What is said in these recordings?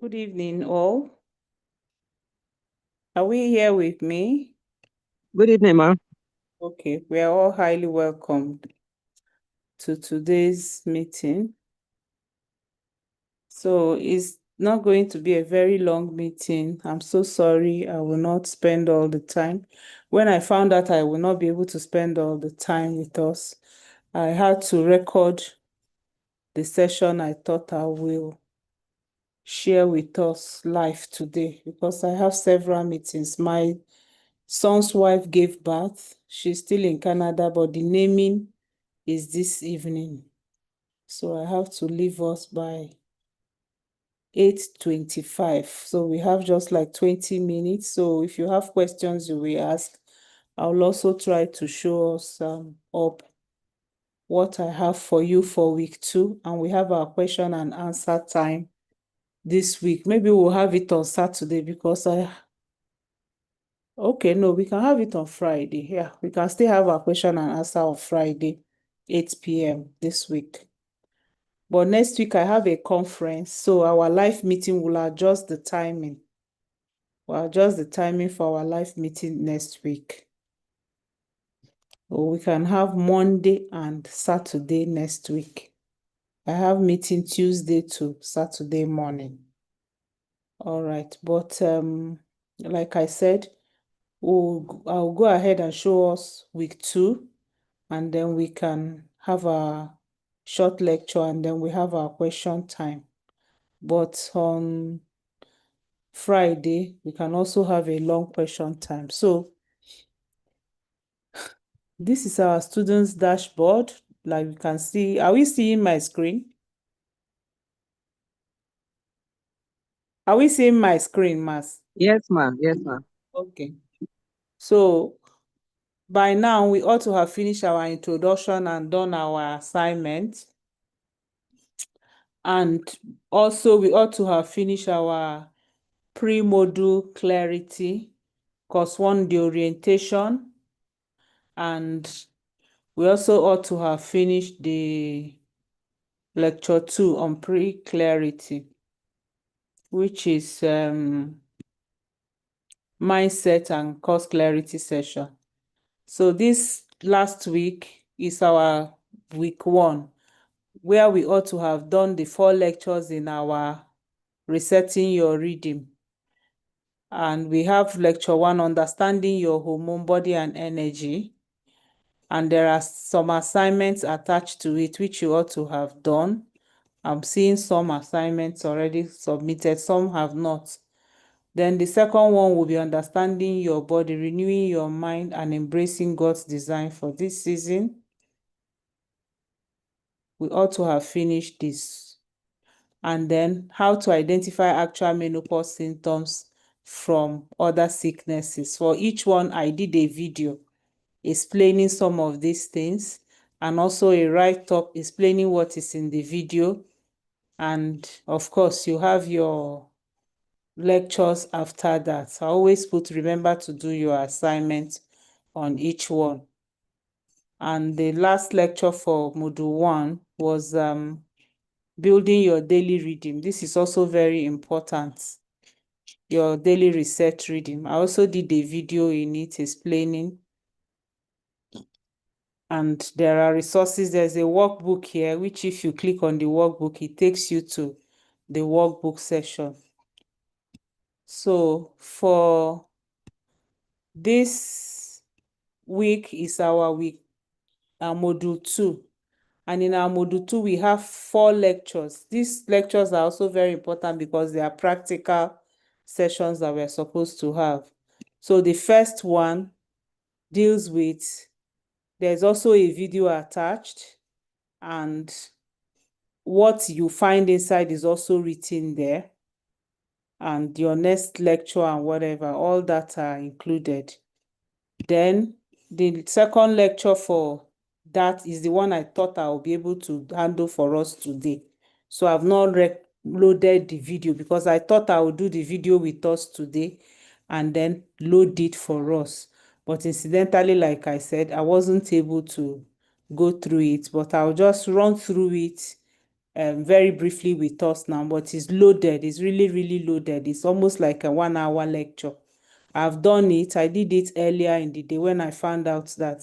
Good evening, all. Are we here with me? Good evening, ma'am. Okay, we are all highly welcomed to today's meeting. So it's not going to be a very long meeting. I'm so sorry. I will not spend all the time. When I found out I will not be able to spend all the time with us, I had to record the session I thought I will share with us live today because I have several meetings. My son's wife gave birth. She's still in Canada, but the naming is this evening. So I have to leave us by 8:25. So we have just like 20 minutes. So if you have questions you will ask, I'll also try to show us up what I have for you for week 2. And we have our question and answer time this week. Maybe we'll have it on Saturday because okay, no, we can have it on Friday. Yeah, we can still have our question and answer on Friday, 8 p.m. this week. But next week I have a conference, so our live meeting will adjust the timing. We'll adjust the timing for our live meeting next week. Or we can have Monday and Saturday next week. I have meeting Tuesday to Saturday morning. All right, but like I said, I'll go ahead and show us week 2, and then we can have a short lecture, and then we have our question time. But on Friday, we can also have a long question time. So this is our students' dashboard. Like you can see, are we seeing my screen? Are we seeing my screen, Mas? Yes, ma'am. Yes, ma'am. Okay. So by now, we ought to have finished our introduction and done our assignment. And also, we ought to have finished our pre-module clarity, course 1, the orientation. And we also ought to have finished the lecture 2 on pre-clarity, which is mindset and course clarity session. So this last week is our week 1, where we ought to have done the 4 lectures in our resetting your reading. And we have lecture 1, understanding your hormone, body and energy. And there are some assignments attached to it, which you ought to have done. I'm seeing some assignments already submitted, some have not. Then the second one will be understanding your body, renewing your mind, and embracing God's design for this season. We ought to have finished this. And then how to identify actual menopause symptoms from other sicknesses. For each one, I did a video explaining some of these things, and also a write-up explaining what is in the video. And of course, you have your lectures after that. I always remember to do your assignment on each one. And the last lecture for module 1 was building your daily reading. This is also very important, your daily research reading. I also did a video in it explaining. And there are resources. There's a workbook here, which if you click on the workbook, it takes you to the workbook section. So for this week is our week, our module 2. And in our module 2, we have 4 lectures. These lectures are also very important because they are practical sessions that we're supposed to have. So the first one deals with, there's also a video attached, and what you find inside is also written there. And your next lecture and whatever, all that are included. Then the second lecture for that is the one I thought I will be able to handle for us today. So I've not loaded the video because I thought I would do the video with us today and then load it for us. But incidentally, like I said, I wasn't able to go through it, but I'll just run through it very briefly with us now, but it's loaded. It's really, really loaded. It's almost like a 1-hour lecture. I've done it. I did it earlier in the day when I found out that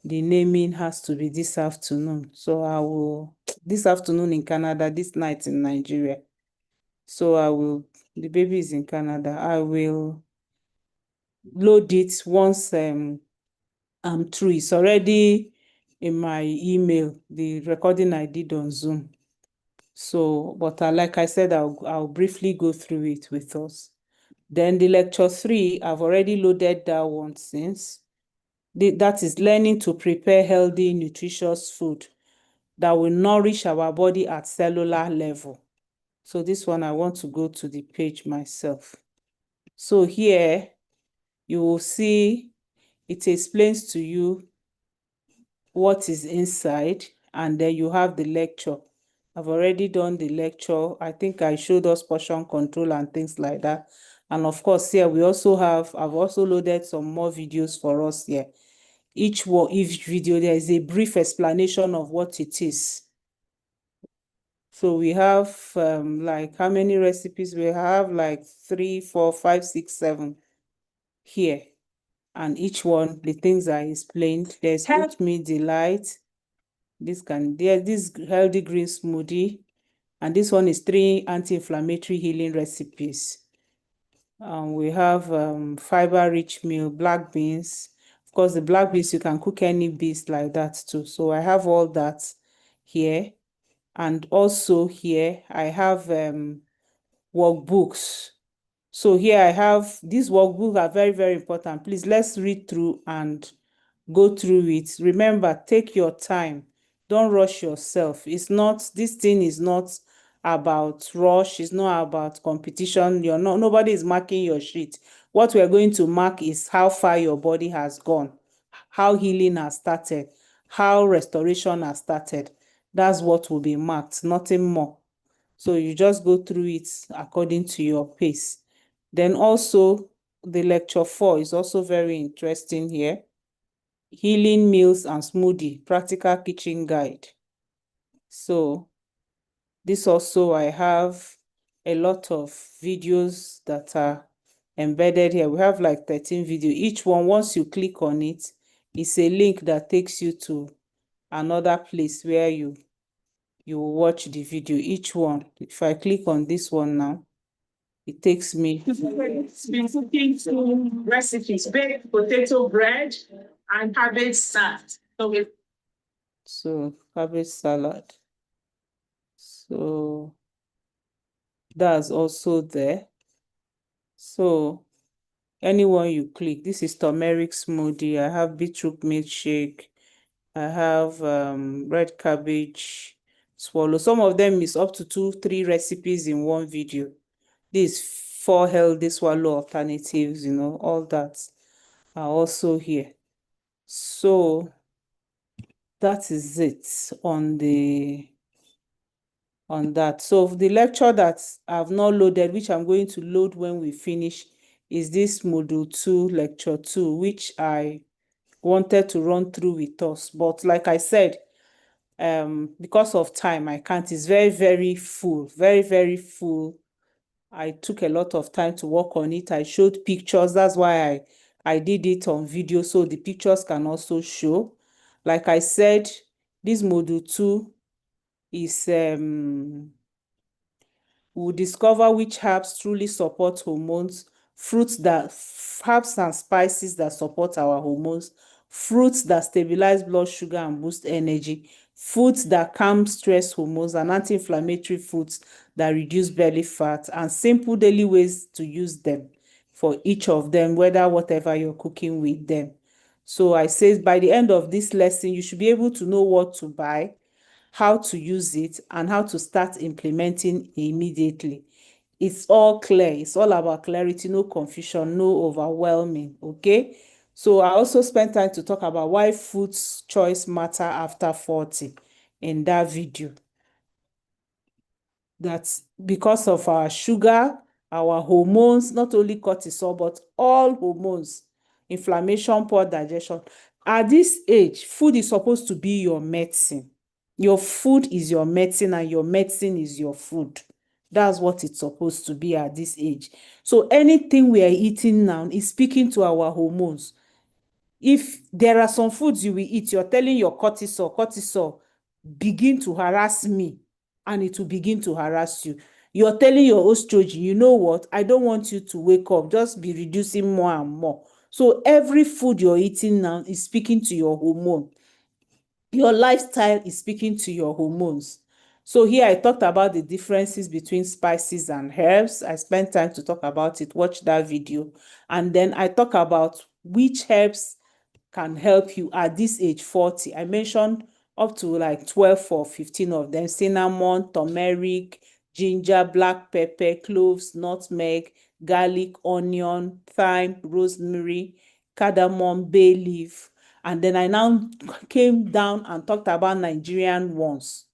the naming has to be this afternoon. So I will, this afternoon in Canada, this night in Nigeria. So I will, the baby is in Canada. I will load it once I'm through. It's already in my email, the recording I did on Zoom. So, but like I said, I'll briefly go through it with us. Then the lecture 3, I've already loaded that one since. That is learning to prepare healthy, nutritious food that will nourish our body at cellular level. So this one, I want to go to the page myself. So here, you will see it explains to you what is inside, and then you have the lecture. I've already done the lecture. I think I showed us portion control and things like that. And of course, here we also have, I've also loaded some more videos for us here. Each video, there is a brief explanation of what it is. So we have like how many recipes? We have like 3, 4, 5, 6, 7 here. And each one, the things I explained. There's Oatmeal Delight. This healthy green smoothie. And this one is 3 anti-inflammatory healing recipes. We have fiber-rich meal, black beans. Of course, the black beans, you can cook any beans like that too. So I have all that here. And also here, I have workbooks. So here I have, these workbooks are very, very important. Please, let's read through and go through it. Remember, take your time. Don't rush yourself. This thing is not about rush. It's not about competition. Nobody is marking your sheet. What we're going to mark is how far your body has gone, how healing has started, how restoration has started. That's what will be marked, nothing more. So you just go through it according to your pace. Then also, the lecture 4 is also very interesting here. Healing meals and smoothie, practical kitchen guide. So this also, I have a lot of videos that are embedded here. We have like 13 videos. Each one, once you click on it, it's a link that takes you to another place where you watch the video. Each one, if I click on this one now, it takes me. It's been cooking 2 recipes: baked potato bread and cabbage salad. So cabbage salad. So that's also there. So anyone you click, this is turmeric smoothie. I have beetroot milkshake. I have red cabbage swallow. Some of them is up to 2, 3 recipes in one video. These 4 healthy swallow alternatives, all that are also here. So that is it on that. So the lecture that I've not loaded, which I'm going to load when we finish, is this module 2, lecture 2, which I wanted to run through with us. But like I said, because of time, I can't. It's very, very full, very, very full. I took a lot of time to work on it. I showed pictures. That's why I did it on video, so the pictures can also show. Like I said, this module 2 is we'll discover which herbs truly support hormones, herbs and spices that support our hormones, fruits that stabilize blood sugar and boost energy, foods that calm stress hormones, and anti-inflammatory foods that reduce belly fat, and simple daily ways to use them for each of them, whatever you're cooking with them. So I say by the end of this lesson, you should be able to know what to buy, how to use it, and how to start implementing immediately. It's all clear. It's all about clarity, no confusion, no overwhelming. Okay. So I also spent time to talk about why food choice matter after 40 in that video. That's because of our sugar, our hormones, not only cortisol, but all hormones, inflammation, poor digestion. At this age, food is supposed to be your medicine. Your food is your medicine and your medicine is your food. That's what it's supposed to be at this age. So anything we are eating now is speaking to our hormones. If there are some foods you will eat, you're telling your cortisol, begin to harass me, and it will begin to harass you. You're telling your estrogen, you know what? I don't want you to wake up. Just be reducing more and more. So every food you're eating now is speaking to your hormone. Your lifestyle is speaking to your hormones. So here I talked about the differences between spices and herbs. I spent time to talk about it. Watch that video. And then I talk about which herbs can help you at this age 40. I mentioned up to like 12 or 15 of them: cinnamon, turmeric, ginger, black pepper, cloves, nutmeg, garlic, onion, thyme, rosemary, cardamom, bay leaf. And then I now came down and talked about Nigerian ones.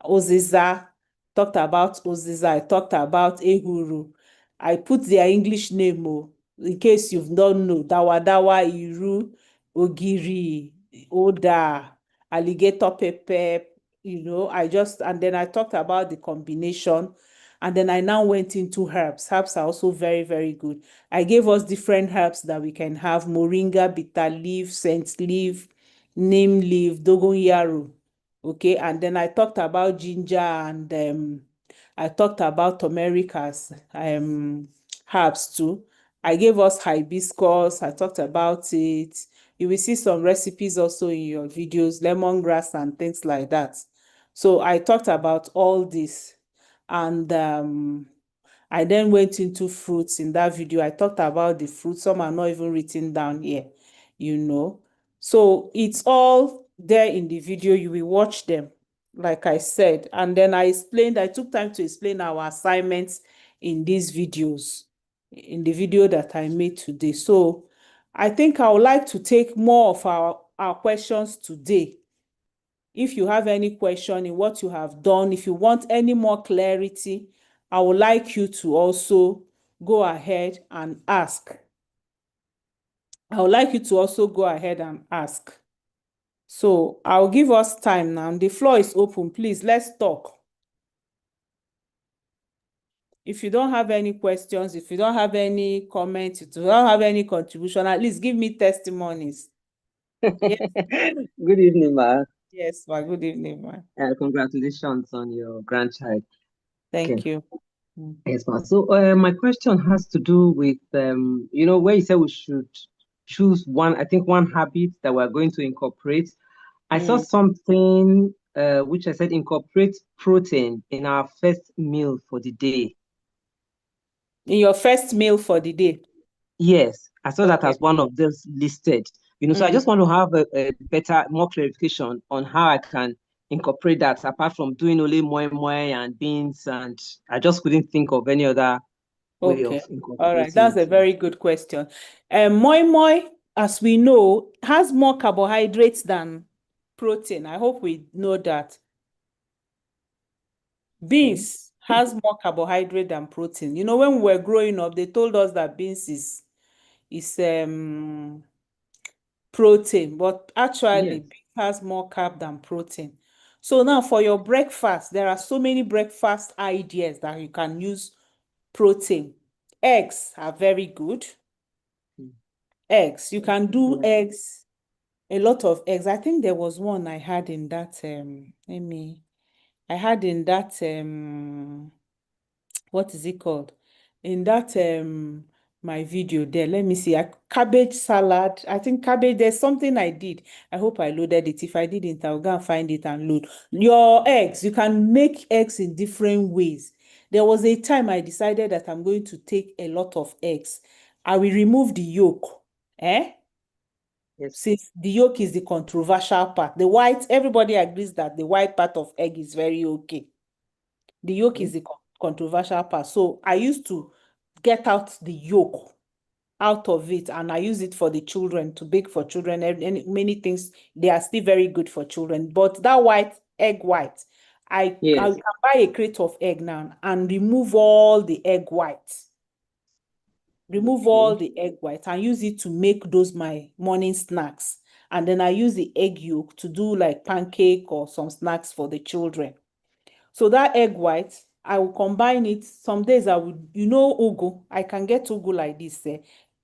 Oziza, talked about Oziza. I talked about Ehuru. I put their English name, in case you've not know: Dawadawa, Iru, Ogiri, Oda, alligator pepper. And then I talked about the combination. And then I now went into herbs. Herbs are also very, very good. I gave us different herbs that we can have: moringa, bitter leaf, scent leaf, neem leaf, dogoyaro. Okay, and then I talked about ginger, and I talked about turmeric as herbs too. I gave us hibiscus. I talked about it. You will see some recipes also in your videos, lemongrass and things like that. So I talked about all this, and I then went into fruits in that video. I talked about the fruits. Some are not even written down here, you know. So it's all there in the video. You will watch them, like I said. And then I took time to explain our assignments in these videos, in the video that I made today. So I think I would like to take more of our questions today. If you have any question in what you have done, if you want any more clarity, I would like you to also go ahead and ask. I would like you to also go ahead and ask. So I'll give us time now. The floor is open. Please, let's talk. If you don't have any questions, if you don't have any comments, if you don't have any contribution, at least give me testimonies. Yes, Good evening, ma. yes, ma. Good evening, ma. Congratulations on your grandchild. Thank Okay. you. Mm. Yes, ma. So my question has to do with where you said we should choose one, I think one habit that we're going to incorporate. I saw something which I said incorporate protein in our first meal for the day. In your first meal for the day. Yes, I saw that Okay. as one of those listed. So I just want to have a better, more clarification on how I can incorporate that apart from doing only moi moi and beans, and I just couldn't think of any other way of Okay. All right. incorporating That's it. a very good question. Moi moi, as we know, has more carbohydrates than protein. I hope we know that. Beans has more carbohydrate than protein. When we were growing up, they told us that beans is protein, but actually Yes. beans has more carb than protein. So now for your breakfast, there are so many breakfast ideas that you can use protein. Eggs are very good. Eggs, you can do Yeah. eggs, a lot of eggs. I think there was one I had in that what is it called? In that my video there. Let me see. Cabbage salad. I think cabbage, there's something I did. I hope I loaded it. If I didn't, I'll go and find it and load. Your eggs, you can make eggs in different ways. There was a time I decided that I'm going to take a lot of eggs. I will remove the yolk. Yes. Since the yolk is the controversial part. The white, everybody agrees that the white part of egg is very okay. The yolk is the controversial part. So I used to get out the yolk out of it, and I use it for the children, to bake for children, and many things. They are still very good for children. But that egg white, I Yes. can buy a crate of egg now and remove all the egg white. Remove all the egg white and use it to make those my morning snacks. and then I use the egg yolk to do like pancake or some snacks for the children. So that egg white, I will combine it. Some days I would, ugu. I can get ugu like this.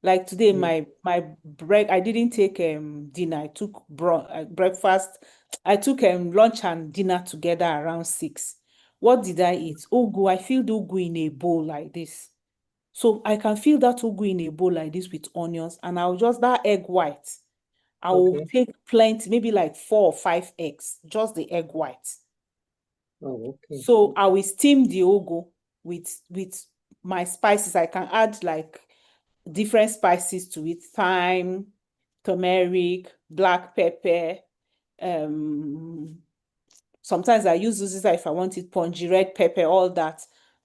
Like today, Mm. my break, I didn't take dinner. I took breakfast. I took lunch and dinner together around 6. What did I eat? Ugu. I filled ugu in a bowl like this. So I can fill that ugu in a bowl like this with onions, and I'll just that egg white. I will Okay. take plenty, maybe like 4 or 5 eggs, just the egg white. Oh, okay. So I will steam the ugu with my spices. I can add like different spices to it: thyme, turmeric, black pepper. Sometimes I use this if I want it pungy, red pepper, all that.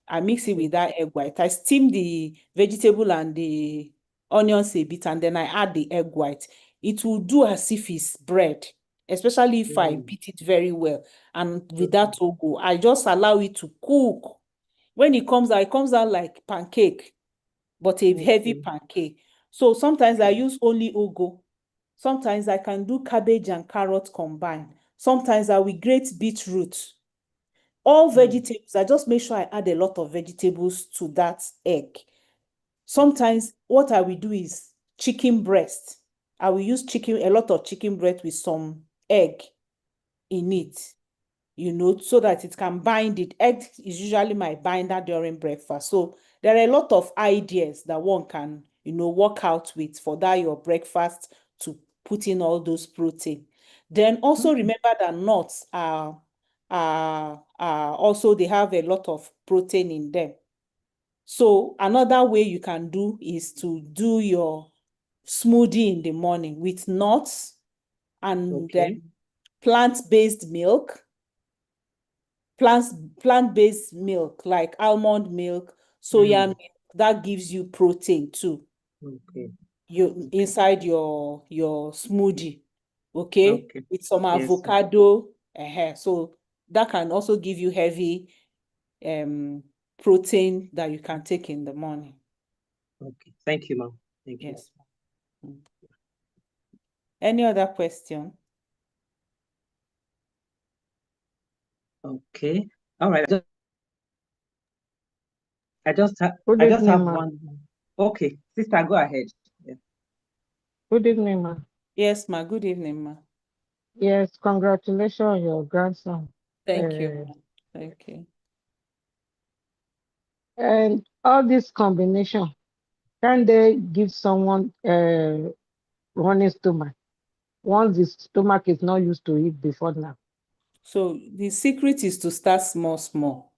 I mix it with that egg white. I steam the vegetable and the onions a bit, and then I add the egg white. It will do as if it's bread, especially if I Mm. beat it very well. And with Okay. that ugu, I just allow it to cook. When it comes out like pancake, but a heavy Okay. pancake. So sometimes I use only ugu. Sometimes I can do cabbage and carrot combined. Sometimes I will grate beetroot. All Mm. vegetables. I just make sure I add a lot of vegetables to that egg. Sometimes what I will do is chicken breast. I will use a lot of chicken breast with some egg in it, so that it can bind it. Egg is usually my binder during breakfast. So there are a lot of ideas that one can, work out with for that your breakfast to put in all those protein. Then also remember that nuts are also, they have a lot of protein in them. So another way you can do is to do your smoothie in the morning with nuts and Okay. plant-based milk, plant-based milk like almond milk, soya Mm. milk, that gives you protein too. Okay. You Okay. inside your smoothie, okay, Okay. with some Yes. avocado. So that can also give you heavy protein that you can take in the morning. Okay. Thank you, ma'am. Thank you. Yes. Mm. Any other question? Okay. All right. Good I just evening, have ma. one. Okay, sister, go ahead. Yeah. Good evening, ma. Yes, ma. Good evening, ma. Yes, congratulations on your grandson. Thank you, Uh, ma. Thank you. and all this combination, can they give someone running stomach once the stomach is not used to it before now? So the secret is to start small, small.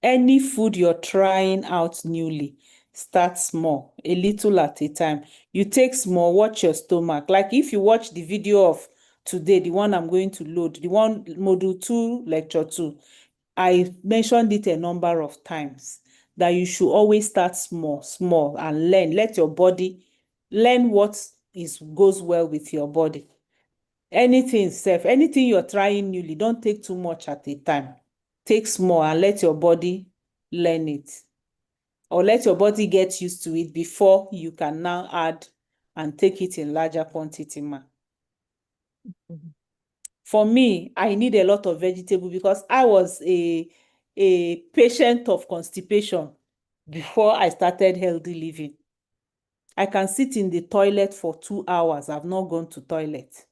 Any food you're trying out newly, start small, a little at a time. You take small, watch your stomach. Like if you watch the video of today, the one I'm going to load, the one module 2, lecture 2, I mentioned it a number of times that you should always start small, small, and learn. Let your body learn what goes well with your body. Anything you're trying newly, don't take too much at a time. Take small and let your body learn it, or let your body get used to it before you can now add and take it in larger quantity, ma. For me, I need a lot of vegetable because I was a patient of constipation before I started healthy living. I can sit in the toilet for 2 hours. I've not gone to toilet.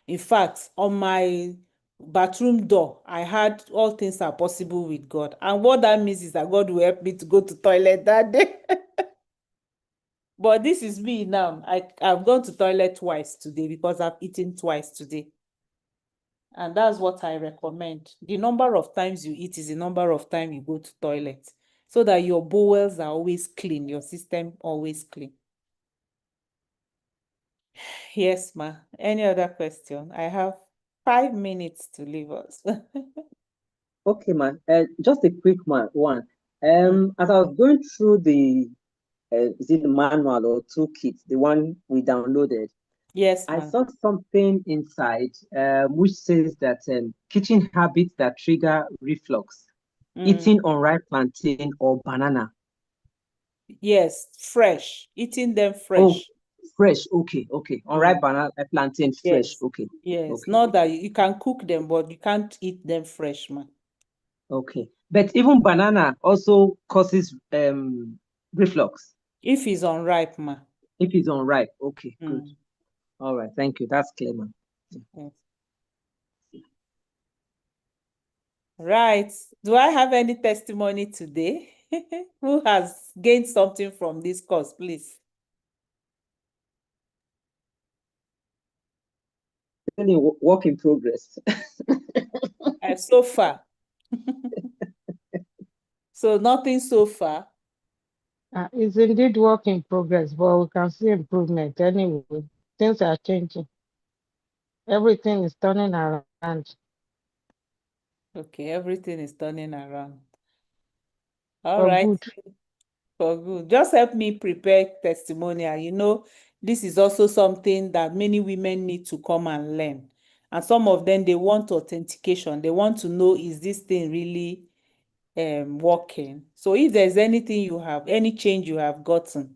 In fact, on my bathroom door, I had all things are possible with God. And what that means is that God will help me to go to toilet that day. But this is me now. I've gone to toilet twice today because I've eaten twice today. And that's what I recommend. The number of times you eat is the number of time you go to toilet, so that your bowels are always clean, your system always clean. Yes, ma. Any other question? I have 5 minutes to leave us. Okay, man. Just a quick one. Mm. As I was going through the is it the manual or toolkit, the one we downloaded, Yes, I ma. saw something inside which says that kitchen habits that trigger reflux, Mm. eating unripe plantain or banana. Yes, fresh. Eating them Oh, fresh. fresh. Okay, okay. Unripe banana plantain fresh. Yes. Okay, Yes. okay, Not that you can cook them, but you can't eat them fresh, man. okay. But even banana also causes reflux If it's unripe, man. if it's unripe. Okay, good. Mm. All right, thank you. That's clear, ma'am. Yes. Right. Do I have any testimony today? Who has gained something from this course, please? Only work in progress. So far. So nothing so far. It's indeed work in progress, but we can see improvement anyway. Things are changing. Everything is turning around. Okay, everything is turning around. All For right. good. For good. Just help me prepare testimonial. You know, this is also something that many women need to come and learn. And some of them, they want authentication. They want to know, is this thing really working? So if there's anything you have, any change you have gotten,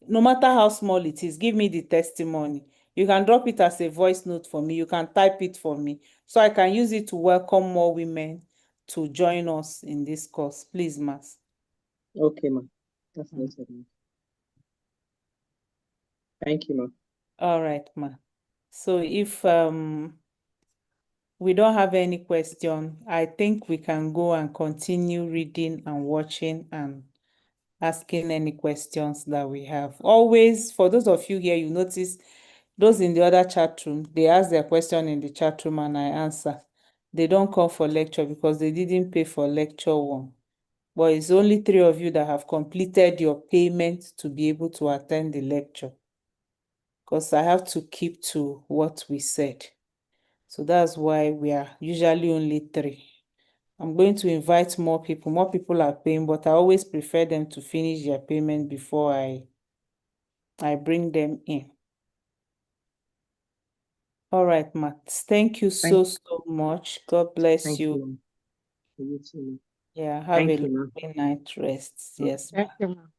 no matter how small it is, give me the testimony. You can drop it as a voice note for me. You can type it for me so I can use it to welcome more women to join us in this course. Please, Mas. Okay, ma'am. That's noted, ma'am. Thank you, ma'am. All right, ma. So if we don't have any question, I think we can go and continue reading and watching and asking any questions that we have. Always, for those of you here, you notice those in the other chat room, they ask their question in the chat room and I answer. They don't come for lecture because they didn't pay for lecture one. But it's only 3 of you that have completed your payment to be able to attend the lecture. Because I have to keep to what we said. So that's why we are usually only 3. I'm going to invite more people. More people are paying, but I always prefer them to finish their payment before I bring them in. All right, Matt. Thank you so much. God bless Thank you. you, ma'am. You too, ma'am. Yeah, have Thank a you, ma'am. lovely night rest. Yes, Thank ma'am. you, ma'am.